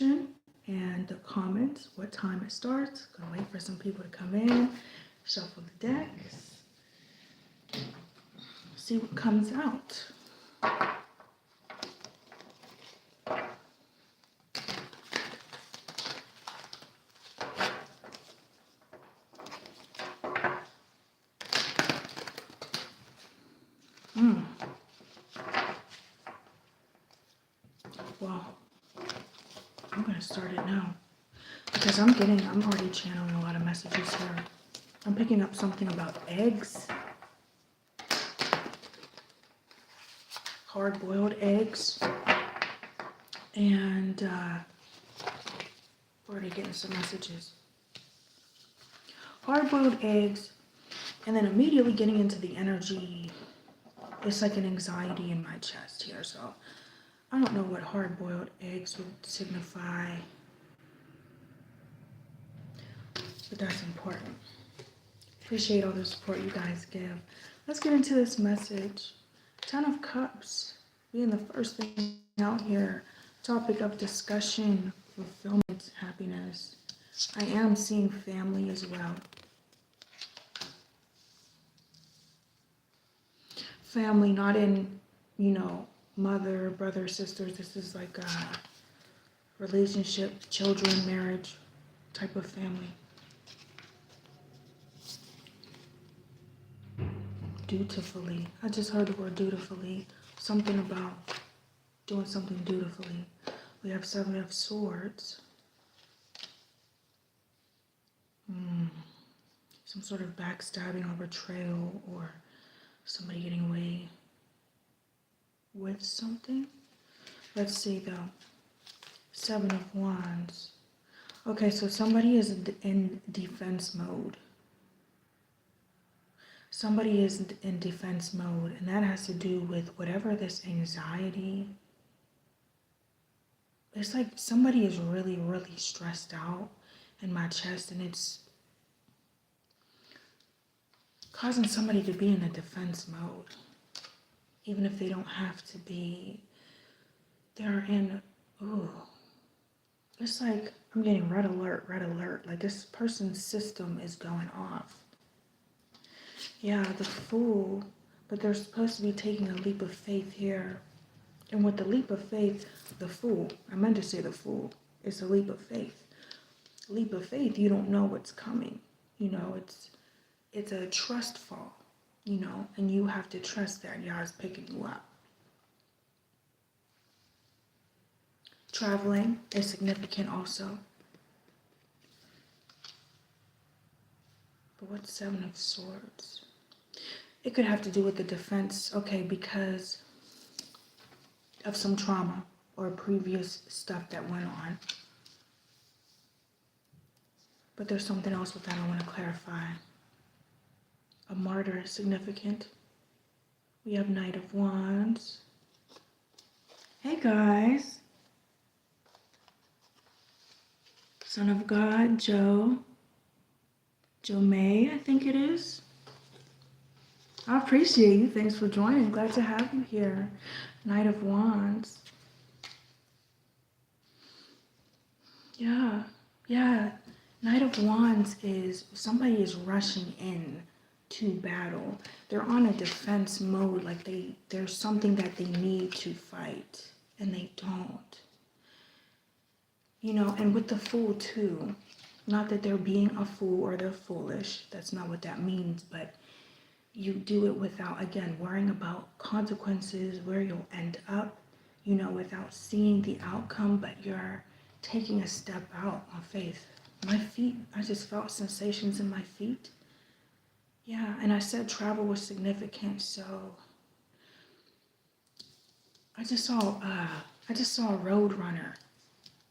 and the comments what time it starts. Gonna wait for some people to come in, shuffle the decks, see what comes out. Well, I'm gonna start it now because I'm already channeling a lot of messages here. I'm picking up something about eggs, hard-boiled eggs, and already getting some messages. Hard-boiled eggs, and then immediately getting into the energy. It's like an anxiety in my chest here, so I don't know what hard-boiled eggs would signify, but that's important. Appreciate all the support you guys give. Let's get into this message. 10 of Cups being the first thing out here. Topic of discussion, fulfillment, happiness. I am seeing family as well. Family, not in, mother, brother, sisters. This is like a relationship, children, marriage type of family. Dutifully. I just heard the word dutifully. Something about doing something dutifully. We have 7 of Swords. Some sort of backstabbing or betrayal, or somebody getting away with something. Let's see though. 7 of Wands. Okay, so somebody is in defense mode. Somebody is in defense mode, and that has to do with whatever this anxiety. It's like somebody is really, really stressed out in my chest, and it's causing somebody to be in a defense mode. Even if they don't have to be, they're in, it's like I'm getting red alert. Like this person's system is going off. Yeah, the Fool, but they're supposed to be taking a leap of faith here. And with the leap of faith, the Fool, I meant to say the Fool, it's a leap of faith. Leap of faith, you don't know what's coming. It's a trust fall, and you have to trust that Yah's picking you up. Traveling is significant also. But what's 7 of Swords? It could have to do with the defense, okay, because of some trauma or previous stuff that went on. But there's something else with that I want to clarify. A martyr is significant. We have Knight of Wands. Hey guys. Son of God, Joe May, I think it is. I appreciate you. Thanks for joining. Glad to have you here. Knight of Wands. Yeah. Knight of Wands is somebody is rushing in to battle. They're on a defense mode, like there's something that they need to fight and they don't. And with the Fool too, not that they're being a fool or they're foolish. That's not what that means, but you do it without, again, worrying about consequences, where you'll end up, without seeing the outcome, but you're taking a step out on faith. My feet, I just felt sensations in my feet. Yeah, and I said travel was significant, so I just saw a Roadrunner.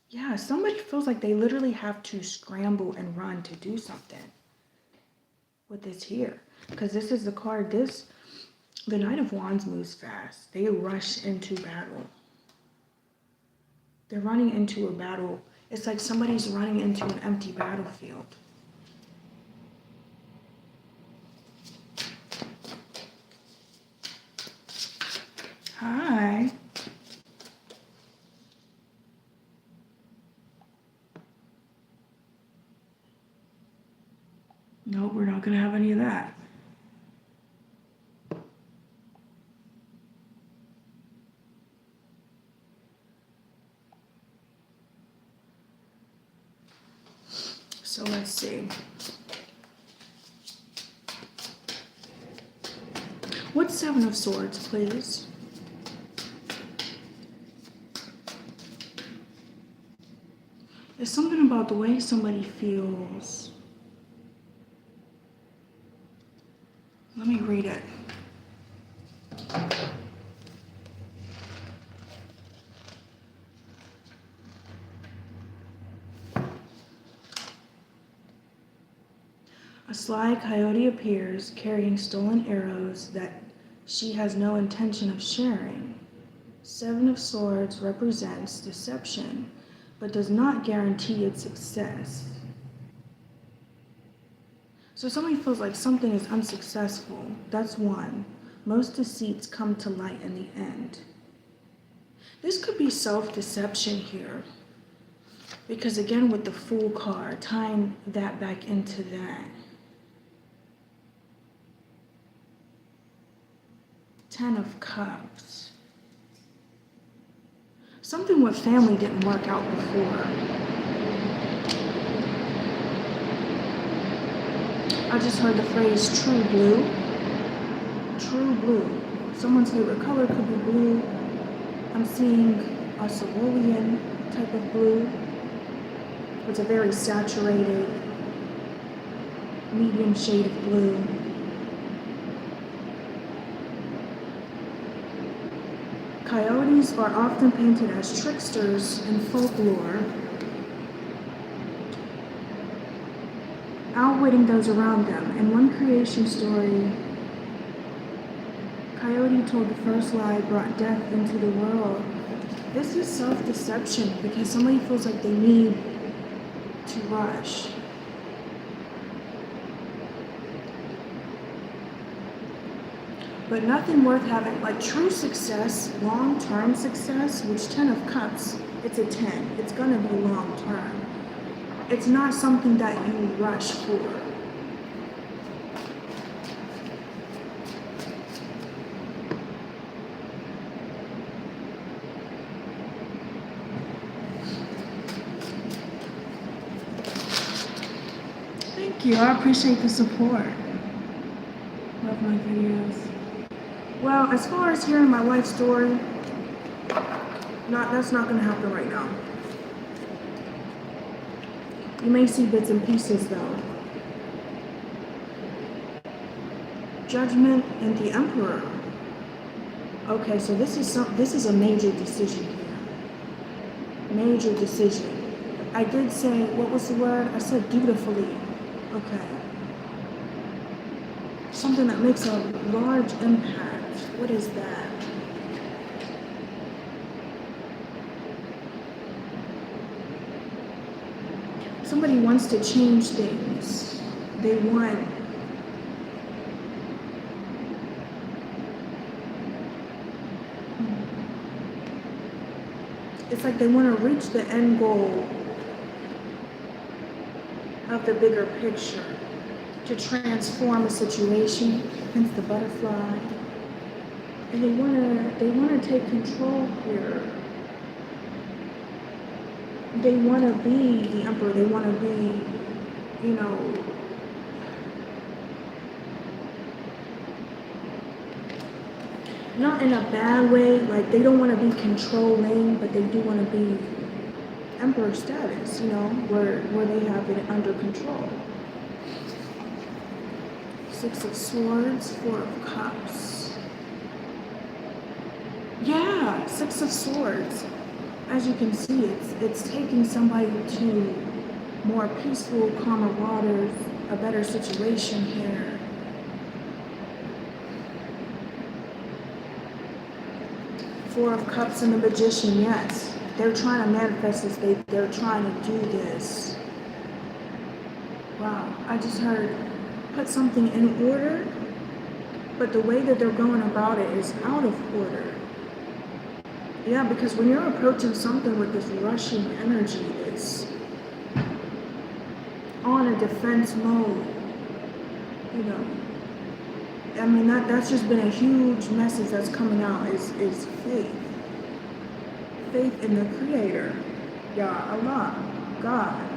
Yeah, somebody feels like they literally have to scramble and run to do something with this here. Because this is the card, the Knight of Wands moves fast. They rush into battle. They're running into a battle. It's like somebody's running into an empty battlefield. Hi. Nope, we're not going to have any of that. So let's see. What's Seven of Swords, please? There's something about the way somebody feels. Let me read it. A sly coyote appears carrying stolen arrows that she has no intention of sharing. Seven of Swords represents deception, but does not guarantee its success. So somebody feels like something is unsuccessful. That's one. Most deceits come to light in the end. This could be self-deception here. Because again, with the Fool card, tying that back into that. 10 of Cups. Something with family didn't work out before. I just heard the phrase true blue. True blue. Someone's favorite color could be blue. I'm seeing a cerulean type of blue. It's a very saturated, medium shade of blue. Coyotes are often painted as tricksters in folklore, outwitting those around them. In one creation story, Coyote told the first lie brought death into the world. This is self-deception because somebody feels like they need to rush. But nothing worth having, like true success, long-term success, which 10 of Cups, it's a 10. It's gonna be long-term. It's not something that you rush for. Thank you, I appreciate the support. Love my videos. Well, as far as hearing my life story, that's not gonna happen right now. You may see bits and pieces though. Judgment and the Emperor. Okay, so this is a major decision here. Major decision. I did say, what was the word? I said dutifully. Okay. Something that makes a large impact. What is that? Somebody wants to change things. They want it's like they want to reach the end goal of the bigger picture, to transform a situation, hence the butterfly. And they want to take control here. They want to be the Emperor. They want to be, not in a bad way, like they don't want to be controlling, but they do want to be Emperor status, where they have it under control. 6 of Swords, 4 of Cups. Yeah, 6 of Swords. As you can see, it's taking somebody to more peaceful, calmer waters, a better situation here. Four of Cups and the Magician, yes. They're trying to manifest this. They're trying to do this. Wow, I just heard put something in order, but the way that they're going about it is out of order. Yeah, because when you're approaching something with this rushing energy, it's on a defense mode. you know, I mean, that's just been a huge message that's coming out is faith. Faith in the Creator. Yeah, Allah, God.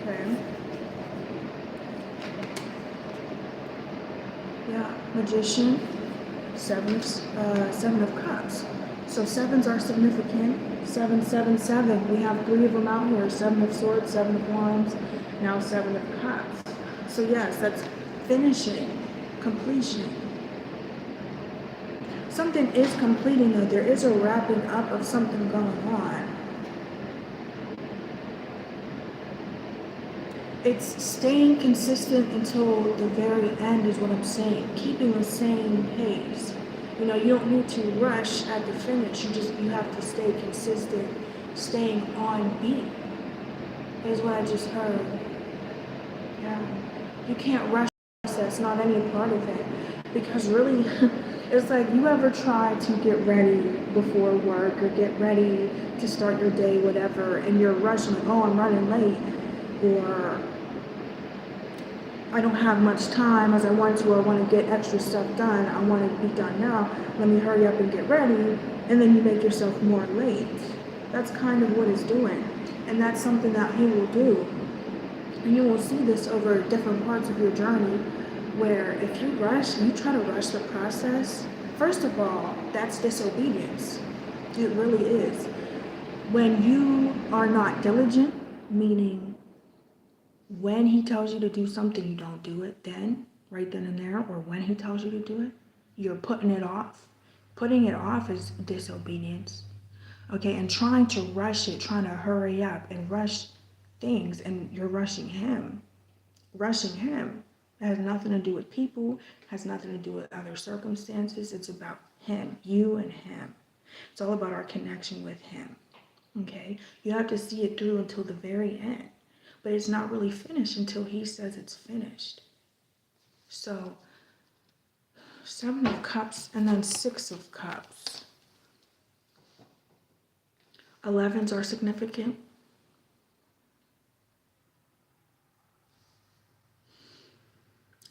Okay. Yeah, Magician, Seven of Cups. So sevens are significant. 777. We have three of them out here. Seven of Swords, Seven of Wands, now Seven of Cups. So yes, that's finishing, completion. Something is completing though. There is a wrapping up of something going on. It's staying consistent until the very end is what I'm saying. Keeping the same pace. You know, you don't need to rush at the finish. You have to stay consistent, staying on beat. Is what I just heard. Yeah. You can't rush the process, not any part of it. Because really, it's like you ever try to get ready before work or get ready to start your day, whatever, and you're rushing, like, oh, I'm running late, or I don't have much time as I want to, or I want to get extra stuff done, I want to be done now, let me hurry up and get ready, and then you make yourself more late. That's kind of what it's doing, and that's something that he will do. And you will see this over different parts of your journey, where if you rush, you try to rush the process, first of all, that's disobedience. It really is. When you are not diligent, meaning when he tells you to do something, you don't do it then, right then and there, or when he tells you to do it, you're putting it off. Putting it off is disobedience. Okay, and trying to rush it, trying to hurry up and rush things, and you're rushing him. Rushing him. It has nothing to do with people, has nothing to do with other circumstances. It's about him, you and him. It's all about our connection with him. Okay? You have to see it through until the very end. But it's not really finished until he says it's finished. So, Seven of Cups and then Six of Cups. 11s are significant.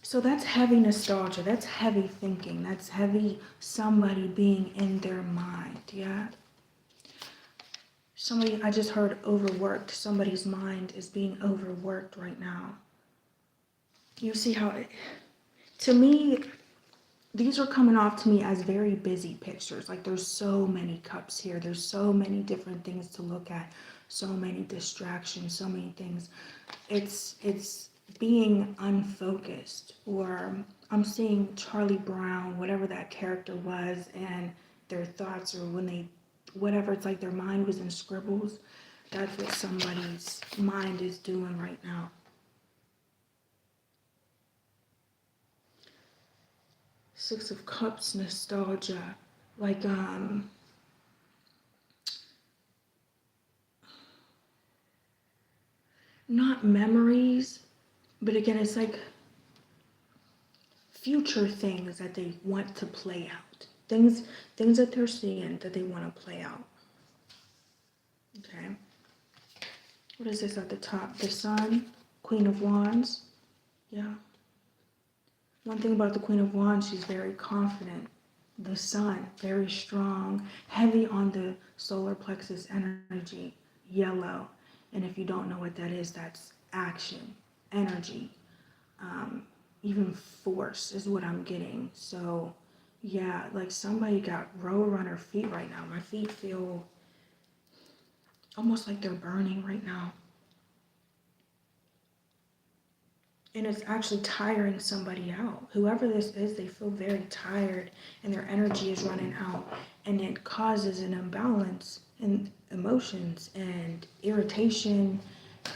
So that's heavy nostalgia, that's heavy thinking, that's heavy somebody being in their mind, yeah? Somebody, I just heard overworked, somebody's mind is being overworked right now. You see how, to me, these are coming off to me as very busy pictures. Like there's so many cups here, there's so many different things to look at, so many distractions, so many things. It's being unfocused, or I'm seeing Charlie Brown, whatever that character was, and their thoughts, or when they, whatever, it's like their mind was in scribbles. That's what somebody's mind is doing right now. Six of Cups, nostalgia, like not memories, but again, it's like future things that they want to play out. Things that they're seeing that they want to play out. Okay. What is this at the top? The Sun, Queen of Wands. Yeah. One thing about the Queen of Wands, she's very confident. The Sun, very strong, heavy on the solar plexus energy, yellow. And if you don't know what that is, that's action, energy. Even force is what I'm getting. So yeah, like somebody got Roadrunner feet right now. My feet feel almost like they're burning right now. And it's actually tiring somebody out. Whoever this is, they feel very tired and their energy is running out. And it causes an imbalance in emotions and irritation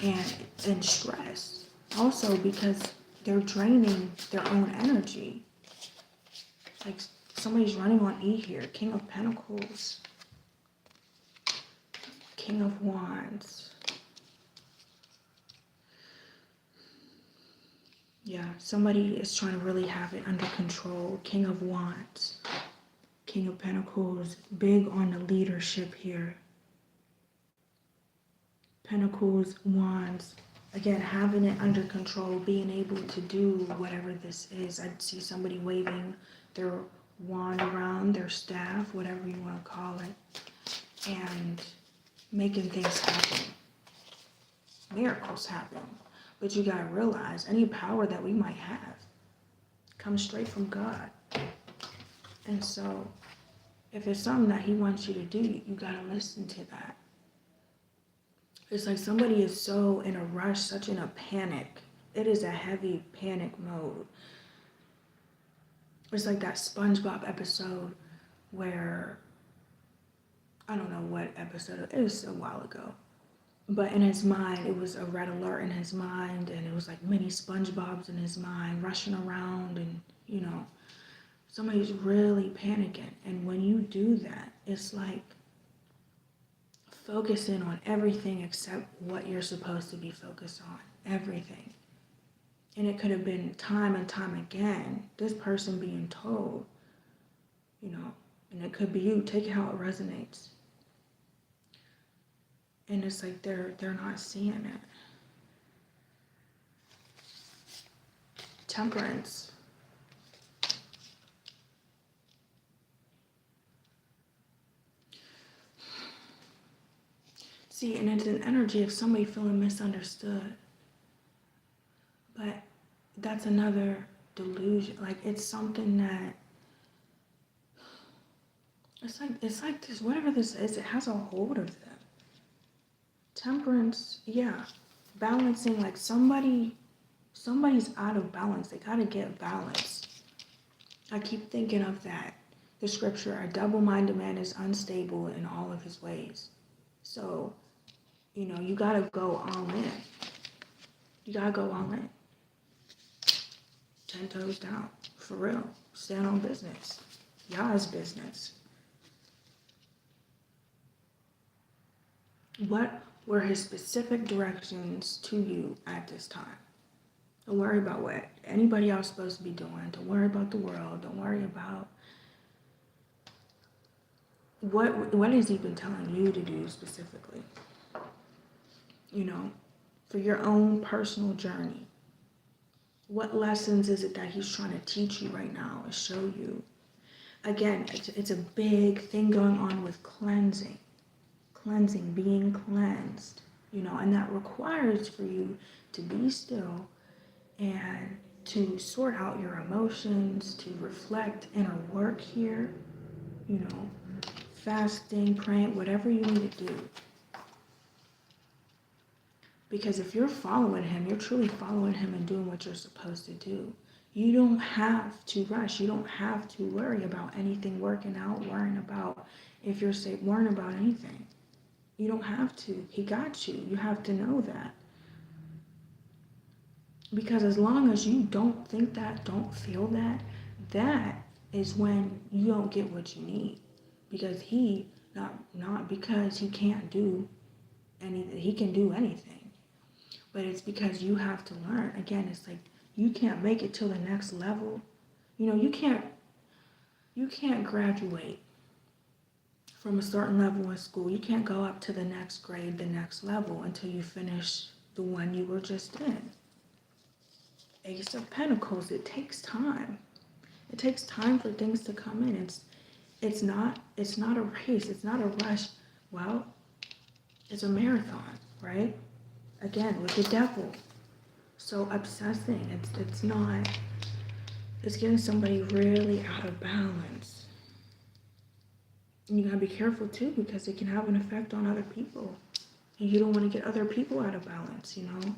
and stress. Also because they're draining their own energy. Like somebody's running on E here. King of Pentacles. King of Wands. Yeah, somebody is trying to really have it under control. King of Wands. King of Pentacles. Big on the leadership here. Pentacles, Wands, Again, having it under control, being able to do whatever this is. I see somebody waving their wand around, their staff, whatever you want to call it, and making things happen. Miracles happen. But you got to realize any power that we might have comes straight from God. And so if it's something that he wants you to do, you got to listen to that. It's like somebody is so in a rush, such in a panic. It is a heavy panic mode. It's like that SpongeBob episode where, I don't know what episode, it was a while ago. But in his mind, it was a red alert in his mind, and it was like many SpongeBobs in his mind rushing around, and, you know, somebody's really panicking. And when you do that, it's like focusing on everything except what you're supposed to be focused on. Everything. And it could have been time and time again, this person being told, you know, and it could be you. Take it how it resonates. And it's like they're not seeing it. Temperance. See, and it's an energy of somebody feeling misunderstood. But that's another delusion. Like, it's something that, it's like this, whatever this is, it has a hold of them. Temperance, yeah. Balancing, like somebody's out of balance. They gotta get balance. I keep thinking of that. The scripture, a double-minded man is unstable in all of his ways. So, you know, you gotta go all in. You gotta go all in. 10 toes down. For real. Stand on business. Y'all's business. What were his specific directions to you at this time? Don't worry about what anybody else is supposed to be doing. Don't worry about the world. Don't worry about what has he been telling you to do specifically? You know, for your own personal journey. What lessons is it that he's trying to teach you right now and show you? Again, it's a big thing going on with cleansing. Cleansing, being cleansed, you know, and that requires for you to be still and to sort out your emotions, to reflect inner work here, you know, fasting, praying, whatever you need to do. Because if you're following him, you're truly following him and doing what you're supposed to do. You don't have to rush. You don't have to worry about anything working out, worrying about if you're safe, worrying about anything. You don't have to. He got you. You have to know that. Because as long as you don't think that, don't feel that, that is when you don't get what you need. Because he, not because he can't do anything, he can do anything. But it's because you have to learn. Again, it's like you can't make it to the next level. You know, you can't graduate from a certain level in school. You can't go up to the next grade, the next level, until you finish the one you were just in. Ace of Pentacles, it takes time. It takes time for things to come in. It's not a race, it's not a rush. Well, it's a marathon, right? Again, with the devil. So obsessing, it's getting somebody really out of balance. And you gotta be careful too, because it can have an effect on other people. And you don't want to get other people out of balance, you know?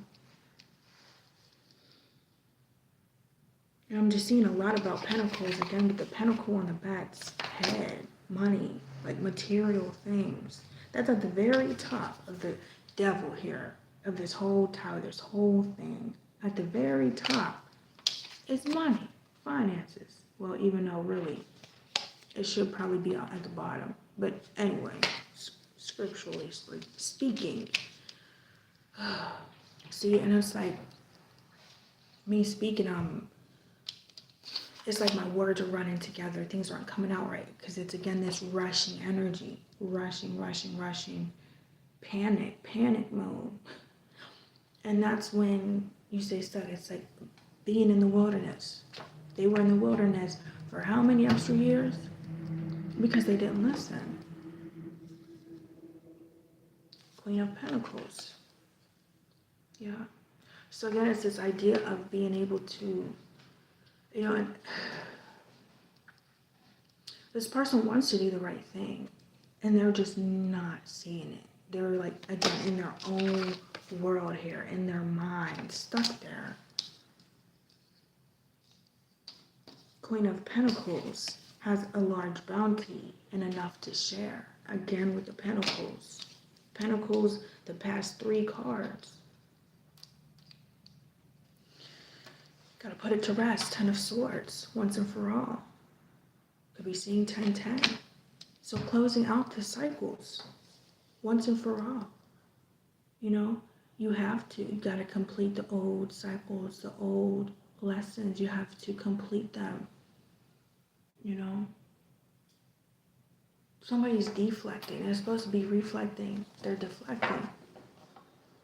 And I'm just seeing a lot about pentacles, again, with the pentacle on the back's head, money, like material things. That's at the very top of the devil here, of this whole tower, this whole thing. At the very top is money, finances. Well, even though really it should probably be at the bottom. But anyway, scripturally speaking. See, and it's like me speaking, it's like my words are running together. Things aren't coming out right. Because it's, again, this rushing energy. Rushing. Panic mode. And that's when you say stuck. It's like being in the wilderness. They were in the wilderness for how many extra years? Because they didn't listen. Queen of Pentacles. Yeah. So again, it's this idea of being able to, you know, and this person wants to do the right thing, and they're just not seeing it. They're like, again, in their own world here, in their mind, stuck there. Queen of Pentacles has a large bounty and enough to share. Again, with the Pentacles. Pentacles, the past 3 cards. Gotta put it to rest. 10 of Swords, once and for all. Could be seeing 10-10. So closing out the cycles, once and for all. You know, you have to. You gotta complete the old cycles, the old lessons. You have to complete them. You know? Somebody's deflecting. They're supposed to be reflecting. They're deflecting.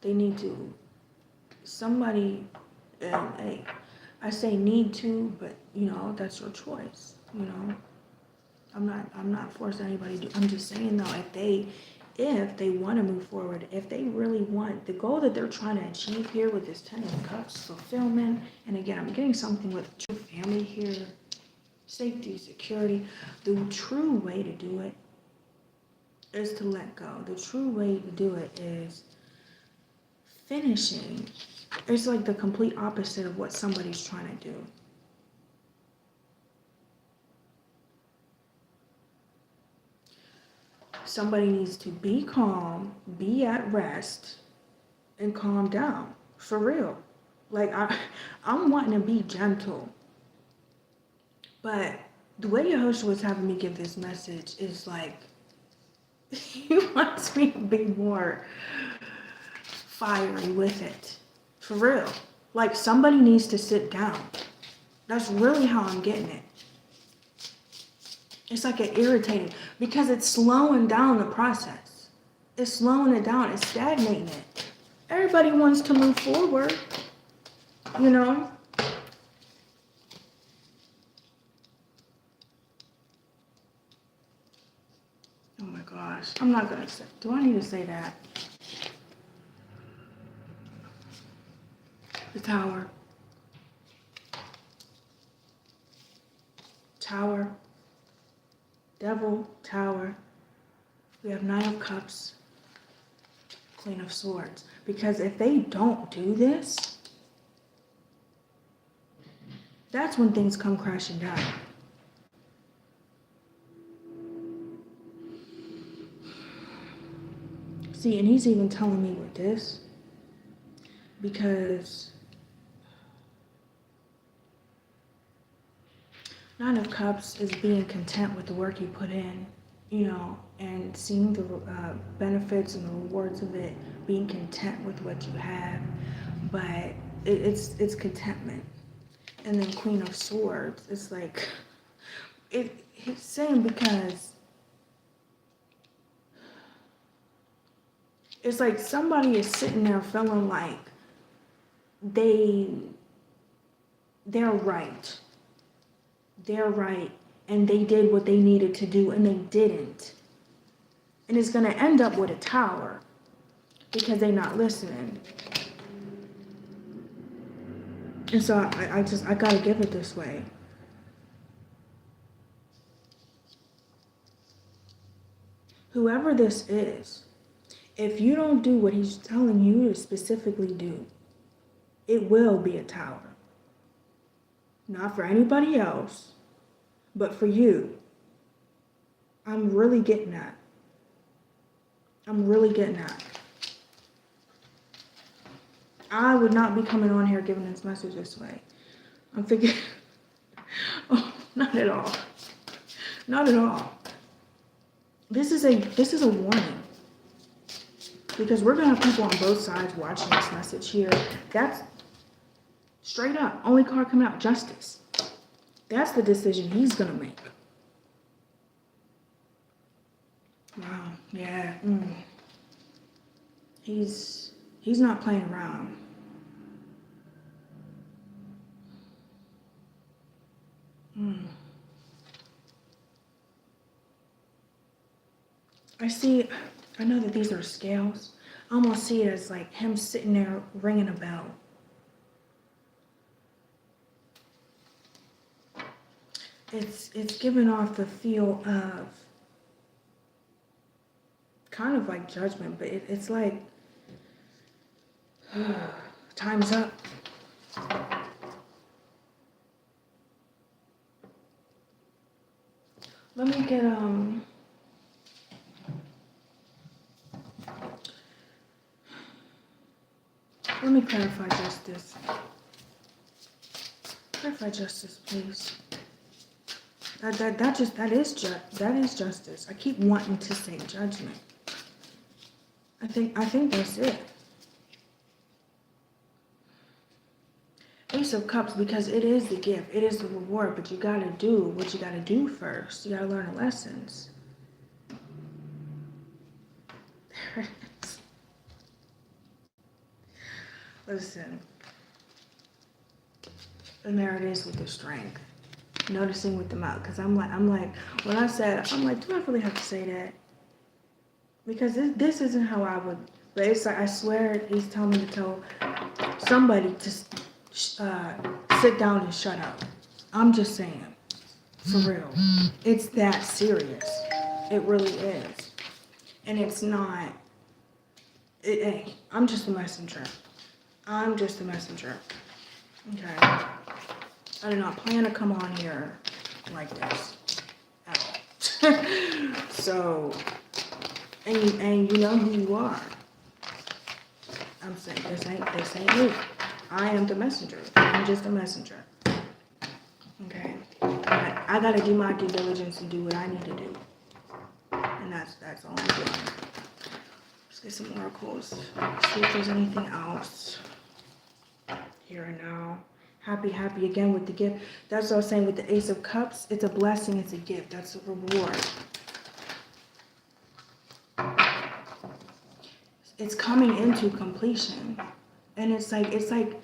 They need to. Somebody, and hey, I say need to, but you know, that's your choice. You know, I'm not forcing anybody to do. I'm just saying though, if they want to move forward, if they really want the goal that they're trying to achieve here with this 10 of Cups, fulfillment, and again, I'm getting something with true family here, safety, security. The true way to do it is to let go. The true way to do it is finishing. It's like the complete opposite of what somebody's trying to do. Somebody needs to be calm, be at rest, and calm down. For real. Like, I'm wanting to be gentle. But the way Yahushua was having me give this message is like, he wants me to be more fiery with it. For real. Like, somebody needs to sit down. That's really how I'm getting it. It's like it irritating because it's slowing down the process. It's slowing it down. It's stagnating it. Everybody wants to move forward, you know? Oh my gosh. I'm not going to say. Do I need to say that? The Tower. Tower. Devil, Tower. We have 9 of Cups. Queen of Swords. Because if they don't do this, that's when things come crashing down. See, and he's even telling me with this, because 9 of Cups is being content with the work you put in, you know, and seeing the benefits and the rewards of it, being content with what you have, but it's contentment. And then Queen of Swords, it's like, it's saying because it's like somebody is sitting there feeling like they're right. They're right, and they did what they needed to do, and they didn't. And it's going to end up with a tower because they're not listening. And so I got to give it this way. Whoever this is, if you don't do what he's telling you to specifically do, it will be a tower. Not for anybody else, but for you. I'm really getting that. I'm really getting that. I would not be coming on here giving this message this way. I'm thinking, oh, not at all. Not at all. This is a warning. Because we're going to have people on both sides watching this message here. That's straight up. Only card coming out, Justice. That's the decision he's going to make. Wow. Yeah. He's not playing around. I know that these are scales. I almost see it as like him sitting there ringing a bell. It's giving off the feel of kind of like judgment, but it's like time's up. Let me get let me clarify justice. Clarify justice, please. That is justice. I keep wanting to say judgment. I think that's it. Ace of Cups, because it is the gift, it is the reward, but you gotta do what you gotta do first. You gotta learn the lessons. There it is. Listen. And there it is with the strength. Noticing with the mouth, because I'm like, when I said, I'm like, do I really have to say that? Because this isn't how I would, but it's like, I swear he's telling me to tell somebody to sit down and shut up. I'm just saying, for real. It's that serious. It really is. And it's not, hey, I'm just a messenger. I'm just a messenger. Okay. I did not plan to come on here like this at all. So, and you know who you are. I'm saying this ain't me. I am the messenger. I'm just a messenger. Okay. I gotta do my due diligence and do what I need to do. And that's all I'm doing. Let's get some oracles. See if there's anything else. Here and now. Happy again with the gift. That's what I was saying with the Ace of Cups. It's a blessing, it's a gift. That's a reward. It's coming into completion. And it's like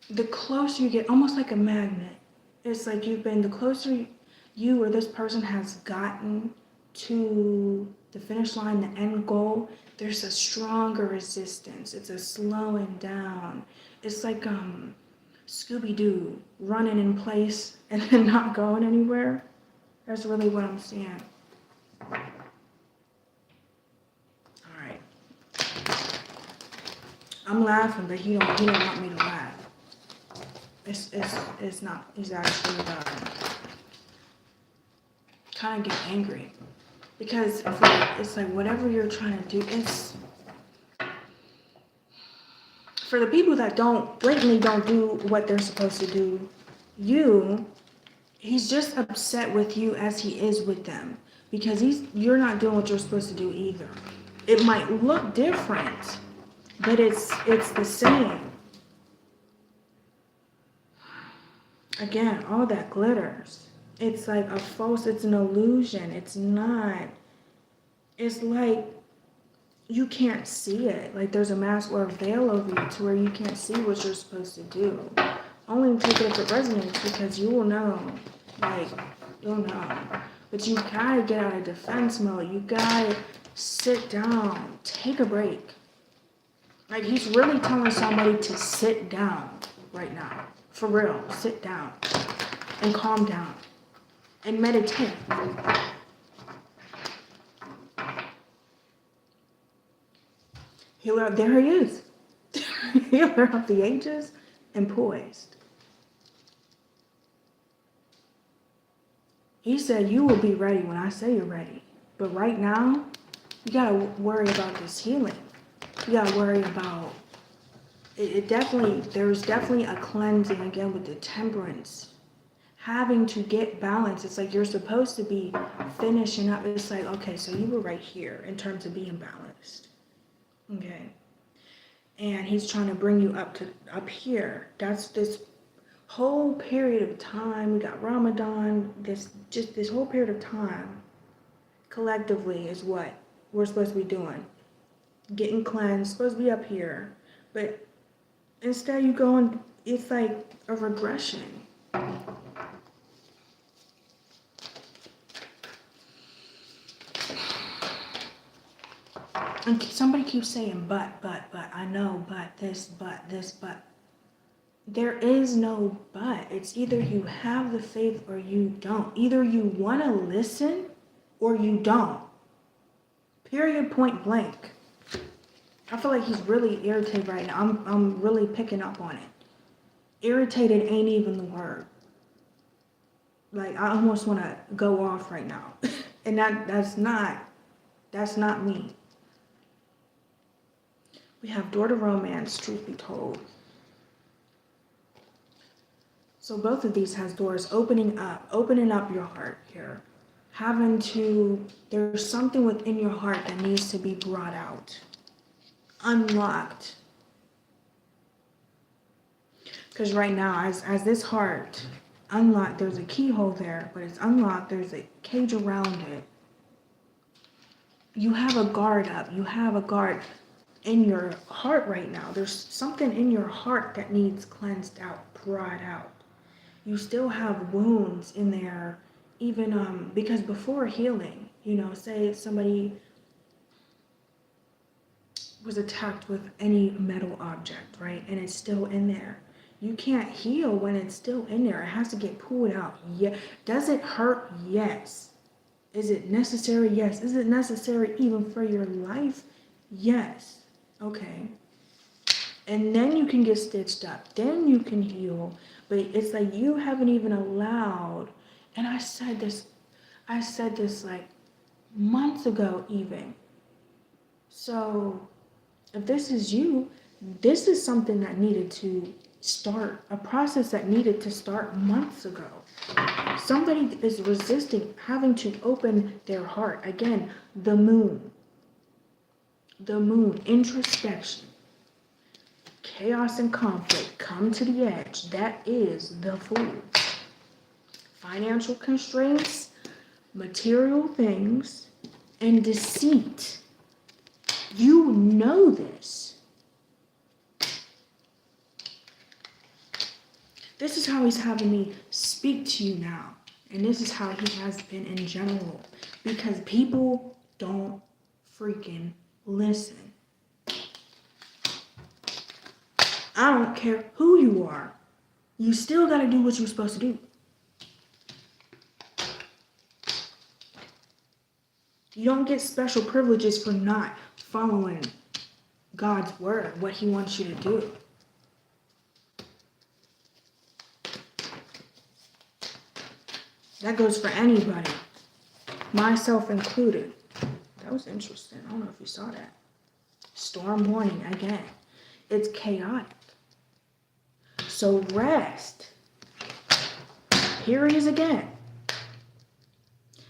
the closer you get, almost like a magnet. It's like the closer you or this person has gotten to the finish line, the end goal, there's a stronger resistance. It's a slowing down. It's like Scooby-Doo running in place and then not going anywhere. That's really what I'm seeing. All right. I'm laughing, but he don't want me to laugh. It's not. He's actually kind of get angry because it's like whatever you're trying to do, it's for the people that blatantly don't do what they're supposed to do. He's just upset with you as he is with them because you're not doing what you're supposed to do either. It might look different, but it's the same. Again, all that glitters. It's like it's an illusion. It's not. It's like you can't see it. Like there's a mask or a veil over you to where you can't see what you're supposed to do. Only take it if it resonates because you will know. Like, you'll know. But you gotta get out of defense mode. You gotta sit down. Take a break. Like he's really telling somebody to sit down right now. For real. Sit down. And calm down. And meditate. Healer, there he is. Healer of the ages and poised. He said you will be ready when I say you're ready. But right now, you gotta worry about this healing. You gotta worry about there's definitely a cleansing again with the temperance. Having to get balance. It's like you're supposed to be finishing up. It's like, okay, so you were right here in terms of being balanced. Okay. And he's trying to bring you up here. That's this whole period of time. We got Ramadan. This whole period of time collectively is what we're supposed to be doing. Getting cleansed, supposed to be up here. But instead you go and it's like a regression. And somebody keeps saying, but, I know, but this, but. There is no but. It's either you have the faith or you don't. Either you want to listen or you don't. Period, point blank. I feel like he's really irritated right now. I'm really picking up on it. Irritated ain't even the word. Like, I almost want to go off right now. And that's not me. We have door to romance, truth be told. So both of these has doors opening up your heart here. There's something within your heart that needs to be brought out. Unlocked. Because right now, as this heart unlocked, there's a keyhole there, but it's unlocked, there's a cage around it. You have a guard up. You have a guard in your heart right now. There's something in your heart that needs cleansed out, brought out. You still have wounds in there, even because before healing, say somebody was attacked with any metal object, right? And it's still in there. You can't heal when it's still in there. It has to get pulled out. Yeah. Does it hurt? Yes. Is it necessary? Yes. Is it necessary even for your life? Yes. Okay. And then you can get stitched up. Then you can heal. But it's like you haven't even allowed. And I said this like months ago even. So if this is you, this is something that needed to start, a process that needed to start months ago. Somebody is resisting having to open their heart. Again, the moon, introspection, chaos and conflict, come to the edge. That is the Fool. Financial constraints, material things, and deceit. You know this. This is how he's having me speak to you now. And this is how he has been in general. Because people don't freaking listen. I don't care who you are. You still got to do what you're supposed to do. You don't get special privileges for not following God's word, what he wants you to do. That goes for anybody, myself included. That was interesting. I don't know if you saw that. Storm warning again. It's chaotic. So rest. Here he is again.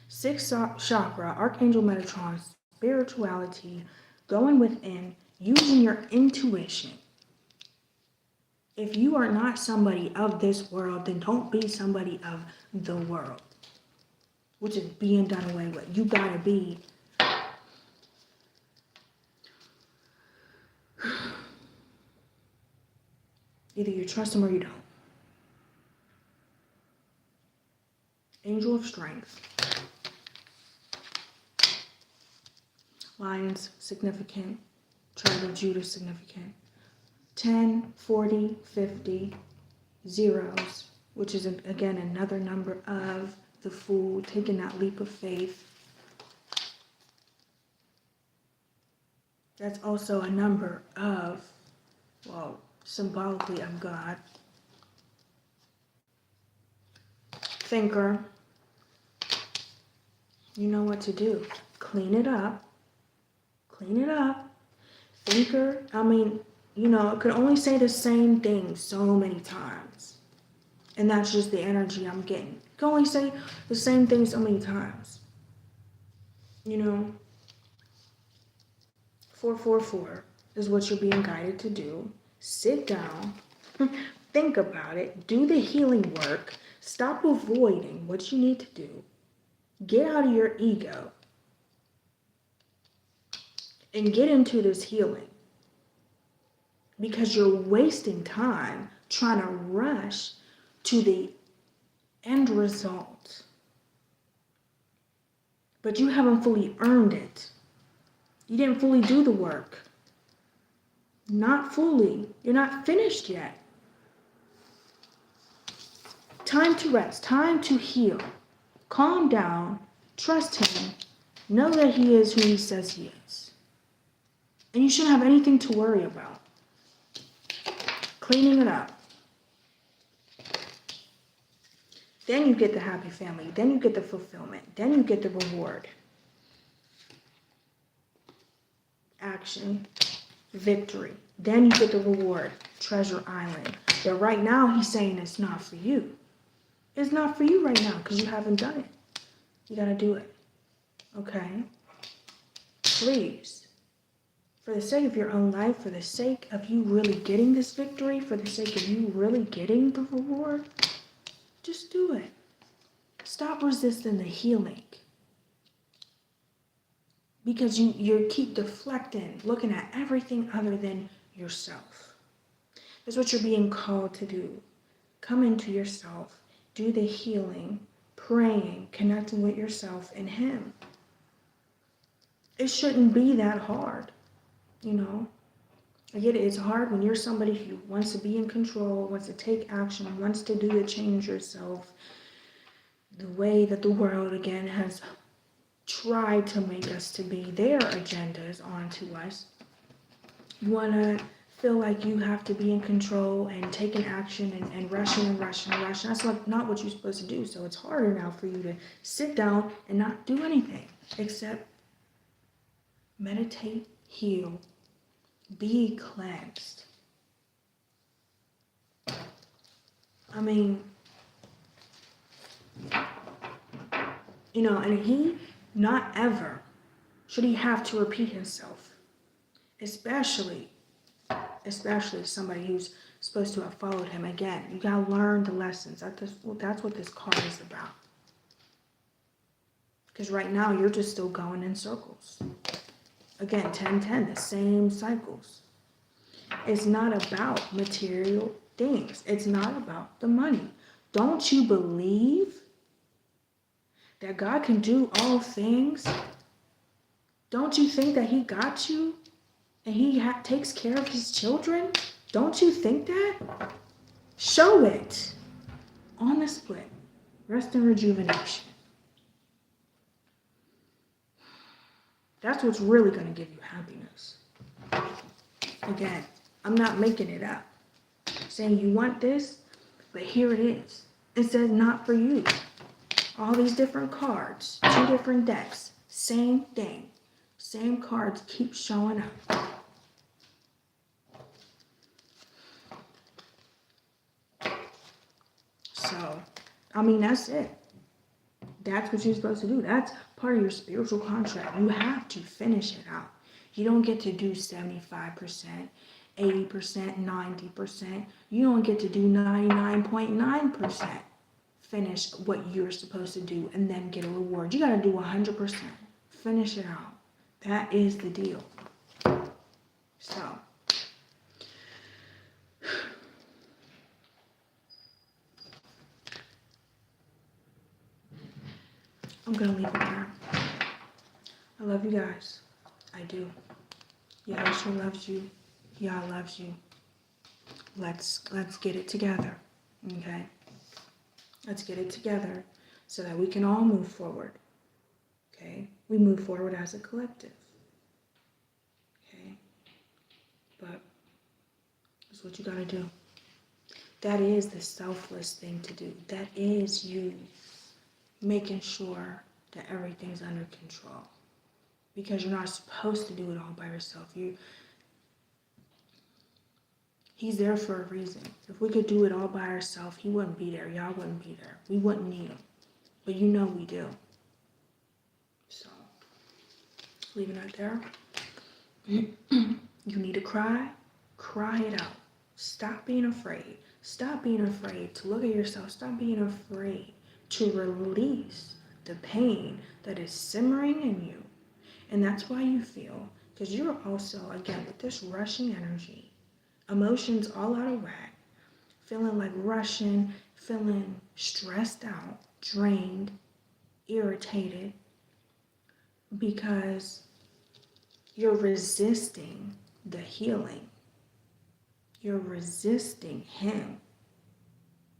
Sixth chakra, Archangel Metatron, spirituality, going within, using your intuition. If you are not somebody of this world, then don't be somebody of the world, which is being done away with. You gotta be either you trust him or you don't. Angel of Strength. Lions, significant. Tribe of Judah, significant. 10, 40, 50, zeros, which is, again, another number of the Fool, taking that leap of faith. That's also a number of, well, symbolically of God. Thinker. You know what to do. Clean it up. Clean it up. Thinker, I could only say the same thing so many times. And that's just the energy I'm getting. You can only say the same thing so many times. 444 is what you're being guided to do. Sit down. Think about it. Do the healing work. Stop avoiding what you need to do. Get out of your ego. And get into this healing. Because you're wasting time trying to rush to the end result. But you haven't fully earned it. You didn't fully do the work. Not fully. You're not finished yet. Time to rest. Time to heal. Calm down. Trust him. Know that he is who he says he is. And you shouldn't have anything to worry about. Cleaning it up. Then you get the happy family. Then you get the fulfillment. Then you get the reward. Action. Victory. Then you get the reward. Treasure Island. But right now, he's saying it's not for you. It's not for you right now because you haven't done it. You got to do it. Okay? Please. For the sake of your own life, for the sake of you really getting this victory, for the sake of you really getting the reward, just do it. Stop resisting the healing. Because you keep deflecting, looking at everything other than yourself. That's what you're being called to do. Come into yourself, do the healing, praying, connecting with yourself and him. It shouldn't be that hard, you know. I get it, it's hard when you're somebody who wants to be in control, wants to take action, wants to do to change yourself the way that the world, again, has tried to make us to be their agendas onto us. You want to feel like you have to be in control and taking action and rushing. That's not what you're supposed to do. So it's harder now for you to sit down and not do anything except meditate, heal, be cleansed. I mean, you know, and he, not ever should he have to repeat himself, especially somebody who's supposed to have followed him. Again, you gotta learn the lessons. That's what this card is about. Because right now, you're just still going in circles. Again, 10-10, the same cycles. It's not about material things. It's not about the money. Don't you believe that God can do all things? Don't you think that he got you and he takes care of his children? Don't you think that? Show it on the split. Rest and rejuvenation. That's what's really going to give you happiness. Again, I'm not making it up. Saying you want this, but here it is. It says not for you. All these different cards, 2 different decks, same thing. Same cards keep showing up. So, I mean, that's it. That's what you're supposed to do. That's part of your spiritual contract. You have to finish it out. You don't get to do 75%, 80%, 90%. You don't get to do 99.9%. Finish what you're supposed to do and then get a reward. You got to do 100%. Finish it out. That is the deal. So, I'm going to leave it there. I love you guys. I do. Yahshua loves you. Yah loves you. Let's get it together. Okay? Let's get it together so that we can all move forward. Okay? We move forward as a collective. Okay? But that's what you got to do. That is the selfless thing to do. That is you making sure that everything's under control. Because you're not supposed to do it all by yourself. He's there for a reason. If we could do it all by ourselves, he wouldn't be there. Y'all wouldn't be there. We wouldn't need him. But you know we do. So, leaving it there. You need to cry. Cry it out. Stop being afraid. Stop being afraid to look at yourself. Stop being afraid to release the pain that is simmering in you. And that's why you feel, because you're also, again, with this rushing energy, emotions all out of whack, feeling like rushing, feeling stressed out, drained, irritated, because You're resisting the healing. You're resisting him.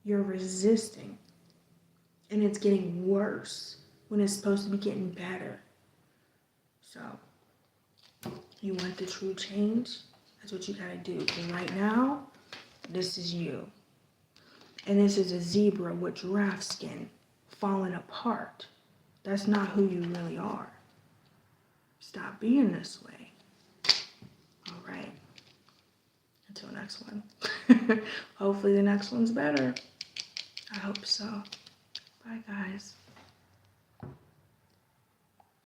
You're resisting. And it's getting worse when it's supposed to be getting better. So, you want the true change? That's what you gotta do. But right now, this is you. And this is a zebra with giraffe skin falling apart. That's not who you really are. Stop being this way. All right. Until next one. Hopefully the next one's better. I hope so. Bye, guys.